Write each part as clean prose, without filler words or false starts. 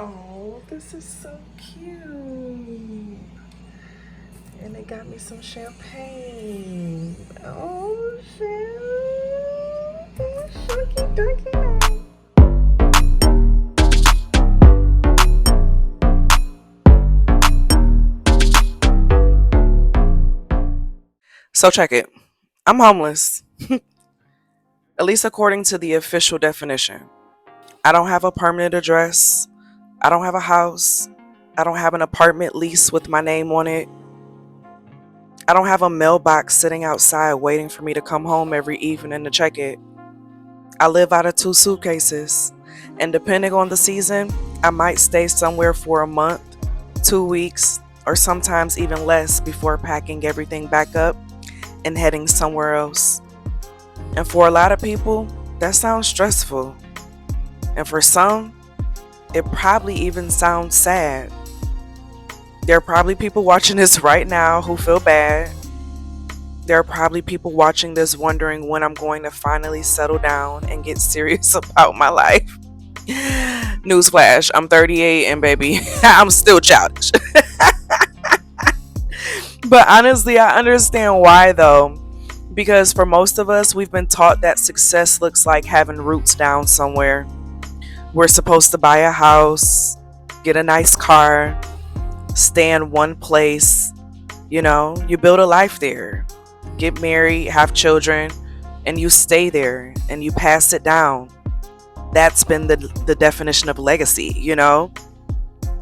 Oh, this is so cute. And they got me some champagne. Oh, shit. Oh, shucky ducky. So check it. I'm homeless, at least according to the official definition. I don't have a permanent address. I don't have a house. I don't have an apartment lease with my name on it. I don't have a mailbox sitting outside waiting for me to come home every evening to check it. I live out of two suitcases, and depending on the season, I might stay somewhere for a month, 2 weeks, or sometimes even less before packing everything back up and heading somewhere else. And for a lot of people, that sounds stressful. And for some, it probably even sounds sad. There are probably people watching this right now who feel bad. There are probably people watching this wondering when I'm going to finally settle down and get serious about my life. Newsflash, I'm 38 and baby, I'm still childish. But honestly, I understand why though. Because for most of us, we've been taught that success looks like having roots down somewhere. We're supposed to buy a house, get a nice car, stay in one place. You build a life there, get married, have children, and you stay there and you pass it down. That's been the definition of legacy.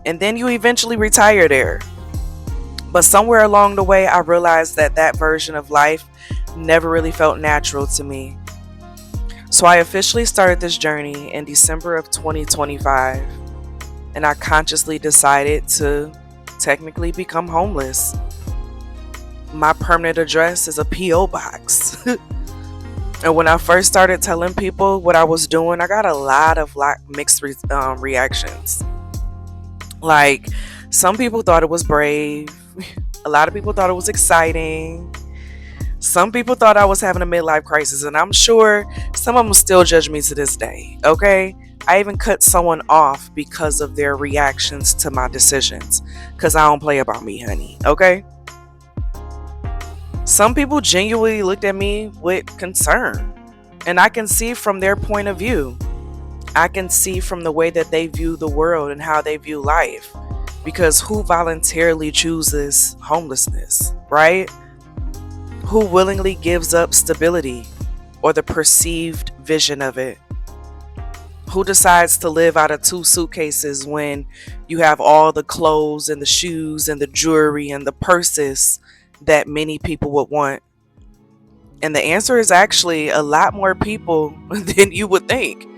And then you eventually retire there. But somewhere along the way, I realized that version of life never really felt natural to me. So I officially started this journey in December of 2025, and I consciously decided to technically become homeless. My permanent address is a P.O. box. And when I first started telling people what I was doing, I got a lot of mixed reactions. Like, some people thought it was brave. A lot of people thought it was exciting. Some people thought I was having a midlife crisis, and I'm sure some of them still judge me to this day, okay? I even cut someone off because of their reactions to my decisions, because I don't play about me, honey, okay? Some people genuinely looked at me with concern, and I can see from their point of view. I can see from the way that they view the world and how they view life, because who voluntarily chooses homelessness, right? Who willingly gives up stability or the perceived vision of it? Who decides to live out of two suitcases when you have all the clothes and the shoes and the jewelry and the purses that many people would want? And the answer is actually a lot more people than you would think.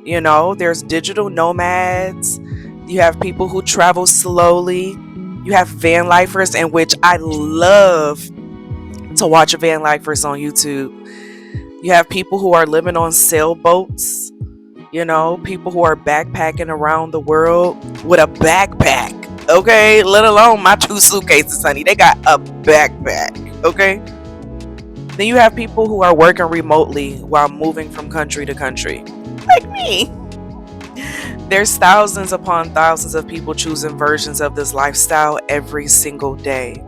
There's digital nomads. You have people who travel slowly. You have van lifers, in which I love to watch van lifers on YouTube. You have people who are living on sailboats. People who are backpacking around the world with a backpack. Okay, let alone my two suitcases, honey. They got a backpack. Okay. Then you have people who are working remotely while moving from country to country, like me. There's thousands upon thousands of people choosing versions of this lifestyle every single day.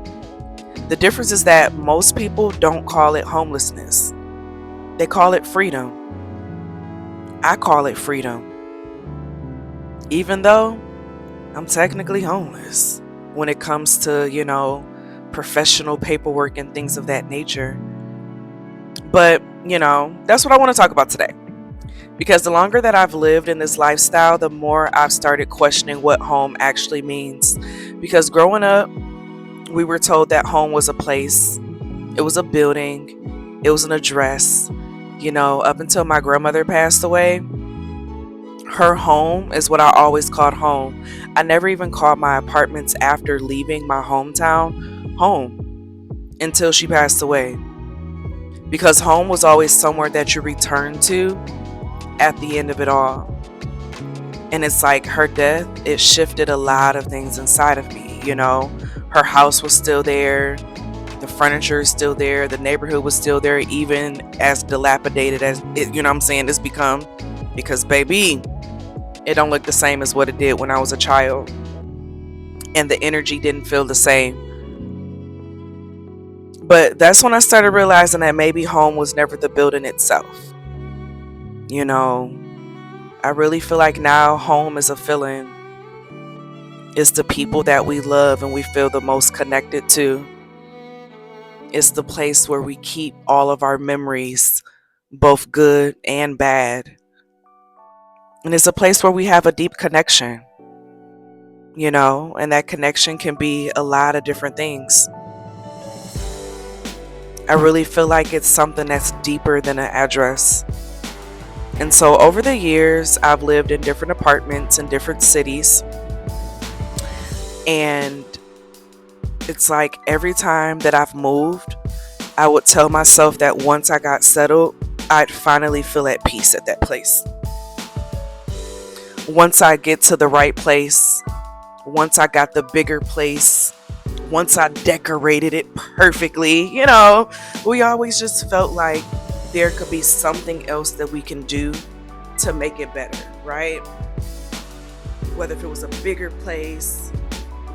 The difference is that most people don't call it homelessness. They call it freedom. I call it freedom. Even though I'm technically homeless when it comes to, professional paperwork and things of that nature. But, that's what I want to talk about today. Because the longer that I've lived in this lifestyle, the more I've started questioning what home actually means. Because growing up, we were told that home was a place, it was a building, it was an address. Up until my grandmother passed away, her home is what I always called home. I never even called my apartments after leaving my hometown home until she passed away. Because home was always somewhere that you returned to at the end of it all. And it's like her death, it shifted a lot of things inside of me. Her house was still there, the furniture is still there, the neighborhood was still there, even as dilapidated as it, it's become. Because baby, It don't look the same as what it did when I was a child. And the energy didn't feel the same. But that's when I started realizing that maybe home was never the building itself. You know, I really feel like now home is a feeling. It's the people that we love and we feel the most connected to. It's the place where we keep all of our memories, both good and bad. And it's a place where we have a deep connection, and that connection can be a lot of different things. I really feel like it's something that's deeper than an address. And so over the years, I've lived in different apartments in different cities. And it's like every time that I've moved, I would tell myself that once I got settled, I'd finally feel at peace at that place. Once I get to the right place, once I got the bigger place, once I decorated it perfectly, we always just felt like there could be something else that we can do to make it better, right? Whether if it was a bigger place,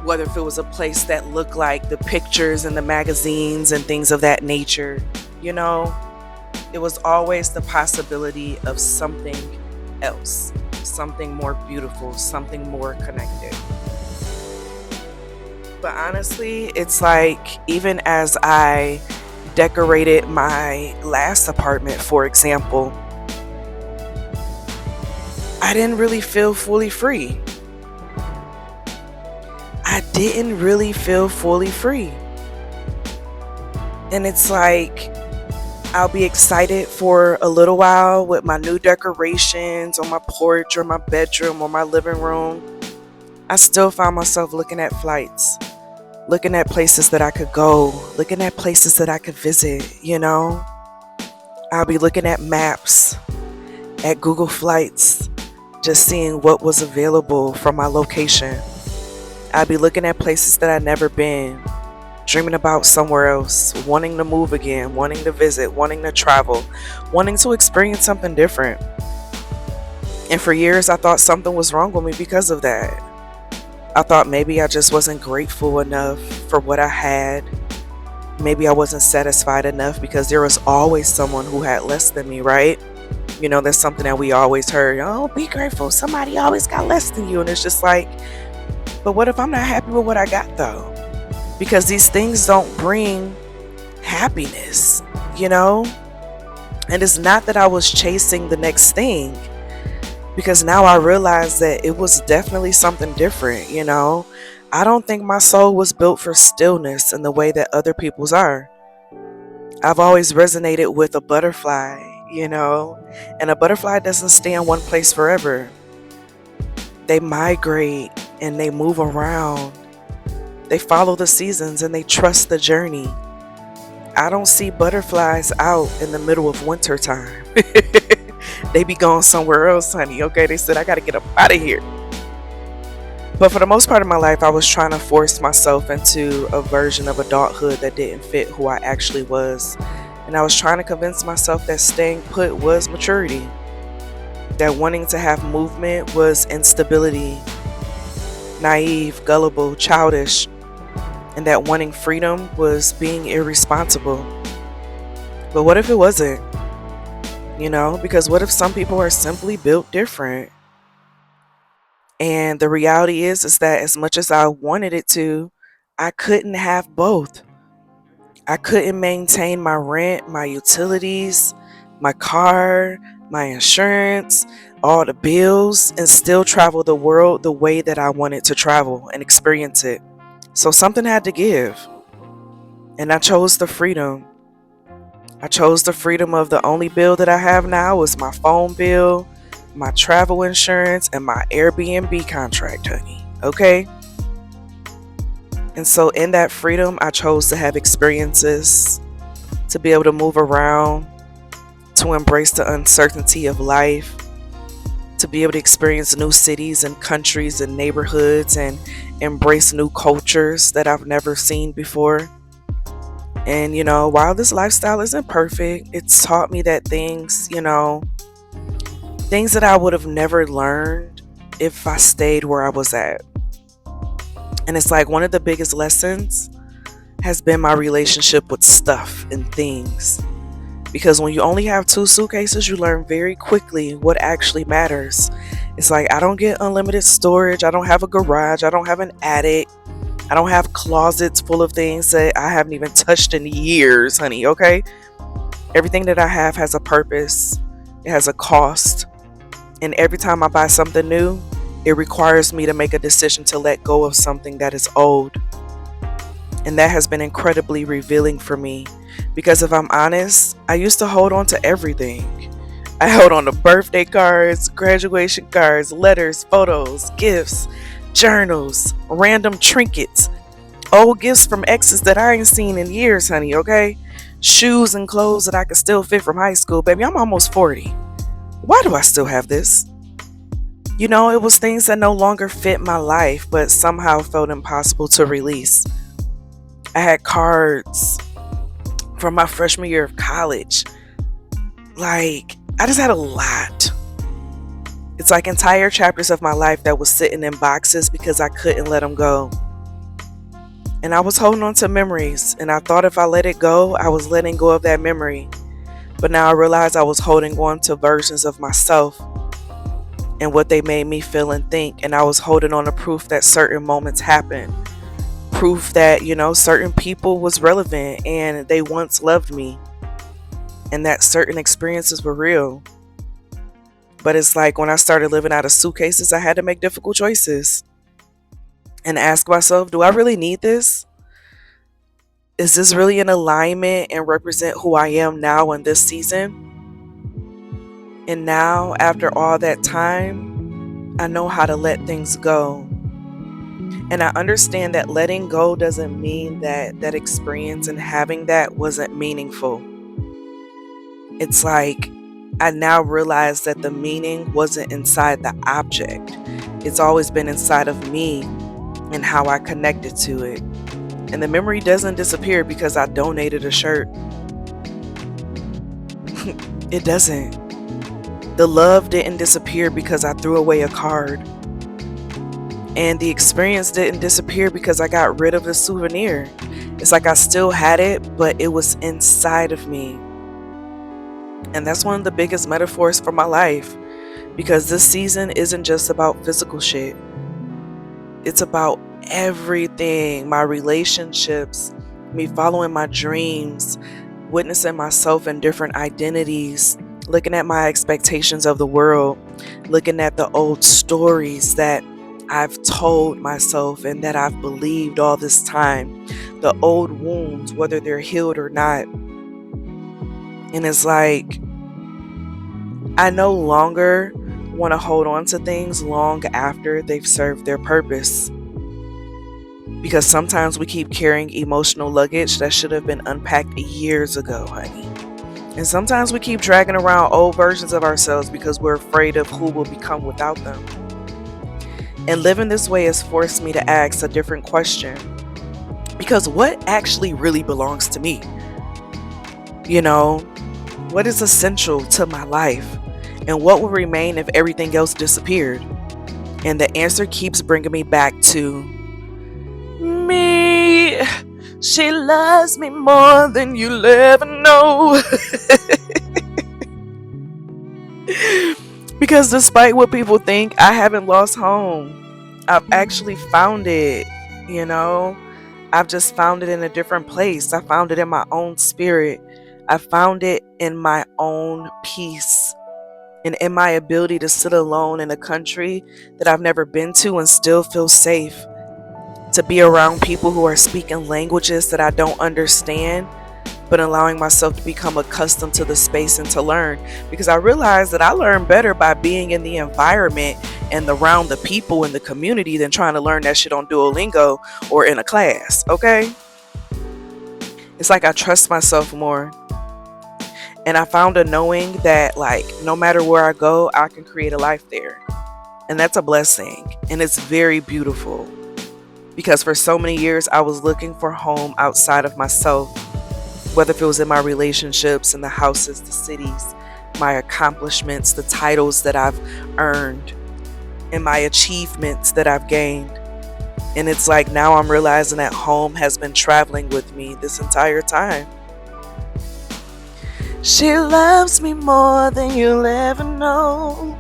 whether if it was a place that looked like the pictures and the magazines and things of that nature, it was always the possibility of something else, something more beautiful, something more connected. But honestly, it's like even as I decorated my last apartment, for example, I didn't really feel fully free. I didn't really feel fully free. And it's like I'll be excited for a little while with my new decorations on my porch or my bedroom or my living room. I still found myself looking at flights, looking at places that I could go, looking at places that I could visit, I'll be looking at maps, at Google Flights, just seeing what was available from my location. I'd be looking at places that I'd never been, dreaming about somewhere else, wanting to move again, wanting to visit, wanting to travel, wanting to experience something different. And for years, I thought something was wrong with me because of that. I thought maybe I just wasn't grateful enough for what I had. Maybe I wasn't satisfied enough because there was always someone who had less than me, right? That's something that we always heard. Oh, be grateful. Somebody always got less than you. And it's just like, but what if I'm not happy with what I got though? Because these things don't bring happiness, And it's not that I was chasing the next thing. Because now I realize that it was definitely something different, I don't think my soul was built for stillness in the way that other people's are. I've always resonated with a butterfly, and a butterfly doesn't stay in one place forever. They migrate and they move around. They follow the seasons and they trust the journey. I don't see butterflies out in the middle of winter time. They be going somewhere else, honey. Okay, they said, I got to get up out of here. But for the most part of my life, I was trying to force myself into a version of adulthood that didn't fit who I actually was. And I was trying to convince myself that staying put was maturity, that wanting to have movement was instability, naive, gullible, childish, and that wanting freedom was being irresponsible. But what if it wasn't? Because what if some people are simply built different? And the reality is that as much as I wanted it to, I couldn't have both. I couldn't maintain my rent, my utilities, my car, my insurance, all the bills, and still travel the world the way that I wanted to travel and experience it. So something had to give. And I chose the freedom. I chose the freedom of the only bill that I have now is my phone bill, my travel insurance, and my Airbnb contract, honey. Okay? And so in that freedom, I chose to have experiences, to be able to move around, to embrace the uncertainty of life, to be able to experience new cities and countries and neighborhoods and embrace new cultures that I've never seen before. And, while this lifestyle isn't perfect, it's taught me that things that I would have never learned if I stayed where I was at. And it's like one of the biggest lessons has been my relationship with stuff and things. Because when you only have two suitcases, you learn very quickly what actually matters. It's like I don't get unlimited storage. I don't have a garage. I don't have an attic. I don't have closets full of things that I haven't even touched in years, honey, okay? Everything that I have has a purpose, it has a cost. And every time I buy something new, it requires me to make a decision to let go of something that is old. And that has been incredibly revealing for me. Because if I'm honest, I used to hold on to everything. I held on to birthday cards, graduation cards, letters, photos, gifts, journals, random trinkets, old gifts from exes that I ain't seen in years, honey, okay? Shoes and clothes that I could still fit from high school. Baby, I'm almost 40. Why do I still have this? You know, it was things that no longer fit my life, but somehow felt impossible to release. I had cards from my freshman year of college. Like, I just had a lot. It's like entire chapters of my life that was sitting in boxes because I couldn't let them go. And I was holding on to memories, and I thought if I let it go, I was letting go of that memory. But now I realized I was holding on to versions of myself and what they made me feel and think, and I was holding on to proof that certain moments happened. Proof that, certain people was relevant and they once loved me, and that certain experiences were real. But it's like when I started living out of suitcases, I had to make difficult choices and ask myself, do I really need this? Is this really in alignment and represent who I am now in this season? And now, after all that time, I know how to let things go. And I understand that letting go doesn't mean that that experience and having that wasn't meaningful. It's like I now realize that the meaning wasn't inside the object. It's always been inside of me and how I connected to it. And the memory doesn't disappear because I donated a shirt. It doesn't. The love didn't disappear because I threw away a card. And the experience didn't disappear because I got rid of the souvenir. It's like I still had it, but it was inside of me. And that's one of the biggest metaphors for my life. Because this season isn't just about physical shit. It's about everything. My relationships, me following my dreams, witnessing myself in different identities, looking at my expectations of the world, looking at the old stories that I've told myself and that I've believed all this time, the old wounds, whether they're healed or not. And it's like, I no longer want to hold on to things long after they've served their purpose. Because sometimes we keep carrying emotional luggage that should have been unpacked years ago, honey. And sometimes we keep dragging around old versions of ourselves because we're afraid of who we'll become without them. And living this way has forced me to ask a different question. Because what actually really belongs to me? What is essential to my life? And what will remain if everything else disappeared? And the answer keeps bringing me back to me. She loves me more than you'll ever know. Because despite what people think, I haven't lost home. I've actually found it, I've just found it in a different place. I found it in my own spirit. I found it in my own peace and in my ability to sit alone in a country that I've never been to and still feel safe. To be around people who are speaking languages that I don't understand, but allowing myself to become accustomed to the space and to learn. Because I realize that I learn better by being in the environment and around the people in the community than trying to learn that shit on Duolingo or in a class, okay? It's like I trust myself more. And I found a knowing that, like, no matter where I go, I can create a life there. And that's a blessing. And it's very beautiful. Because for so many years, I was looking for home outside of myself. Whether if it was in my relationships, in the houses, the cities, my accomplishments, the titles that I've earned. and my achievements that I've gained. And it's like now I'm realizing that home has been traveling with me this entire time. She loves me more than you'll ever know.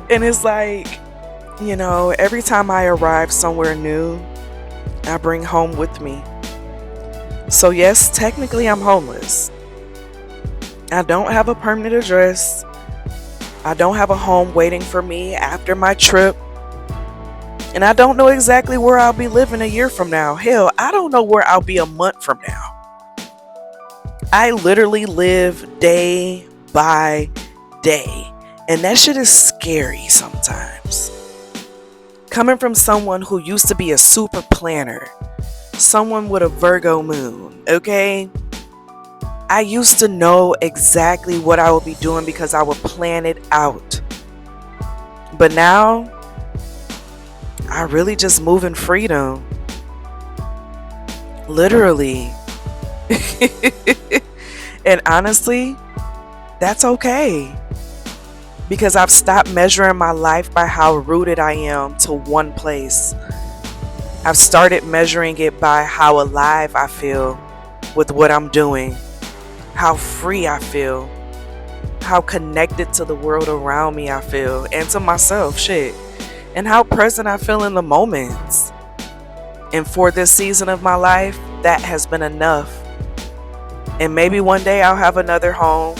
And it's like, every time I arrive somewhere new, I bring home with me. So, yes, technically I'm homeless. I don't have a permanent address. I don't have a home waiting for me after my trip. And I don't know exactly where I'll be living a year from now. Hell, I don't know where I'll be a month from now. I literally live day by day. And that shit is scary sometimes. Coming from someone who used to be a super planner, someone with a Virgo moon, okay? I used to know exactly what I would be doing because I would plan it out. But now, I really just move in freedom. Literally. And honestly, that's okay. Because I've stopped measuring my life by how rooted I am to one place. I've started measuring it by how alive I feel with what I'm doing, how free I feel, how connected to the world around me I feel, and to myself, shit, and how present I feel in the moments. And for this season of my life, that has been enough. And maybe one day I'll have another home.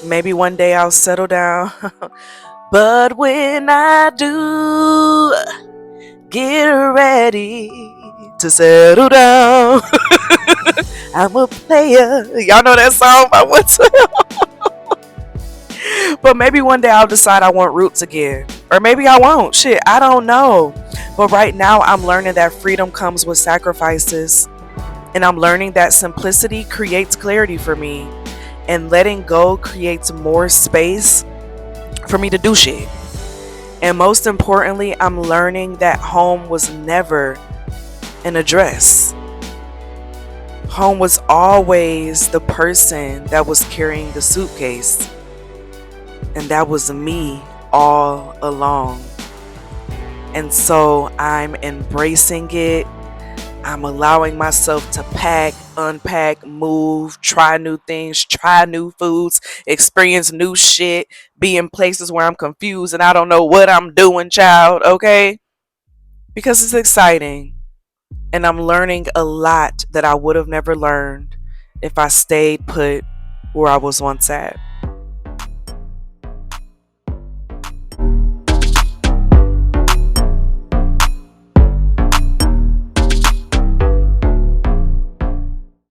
Maybe one day I'll settle down. But when I do, get ready to settle down. I'm a player. Y'all know that song by what's But maybe one day I'll decide I want roots again. Or maybe I won't. Shit, I don't know. But right now I'm learning that freedom comes with sacrifices. And I'm learning that simplicity creates clarity for me. And letting go creates more space for me to do shit. And most importantly, I'm learning that home was never an address. Home was always the person that was carrying the suitcase. And that was me all along. And so I'm embracing it. I'm allowing myself to pack, unpack, move, try new things, try new foods, experience new shit, be in places where I'm confused and I don't know what I'm doing, child, okay? Because it's exciting. And I'm learning a lot that I would have never learned if I stayed put where I was once at.